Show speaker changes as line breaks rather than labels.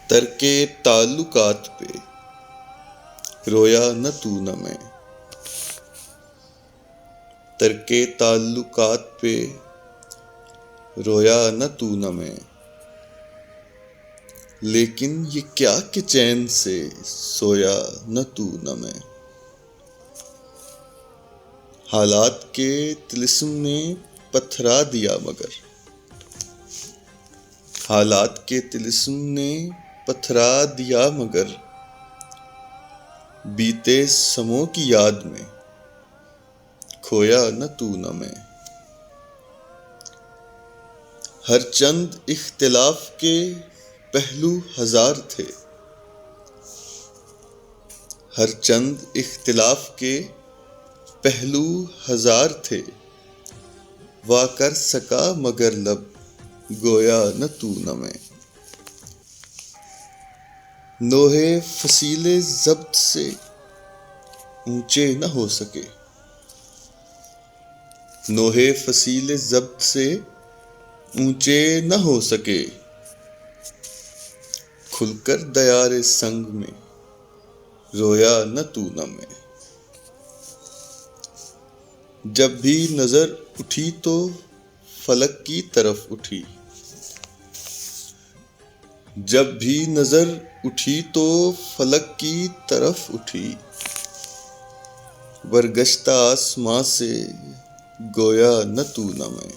ترک تعلقات پہ رویا نہ تو نہ میں، ترک تعلقات پہ رویا نہ تو نہ میں، لیکن یہ کیا کہ چین سے سویا نہ تو نہ میں۔ حالات کے طلسم نے پتھرا دیا مگر، حالات کے طلسم نے پتھرا دیا مگر، بیتے سموں کی یاد میں کھویا نہ تو نہ میں۔ ہر چند اختلاف کے پہلو ہزار تھے، ہر چند اختلاف کے پہلو ہزار تھے، وا کر سکا مگر لب گویا نہ تو نہ میں۔ نوحے فصیل ضبط سے اونچے نہ ہو سکے، نوحے فصیل ضبط سے اونچے نہ ہو سکے، کھل کر دیار سنگ میں رویا نہ تو نہ میں۔ جب بھی نظر اٹھی تو فلک کی طرف اٹھی، جب بھی نظر اٹھی تو فلک کی طرف اٹھی، برگشتہ آسماں سے گویا نہ تو نہ میں۔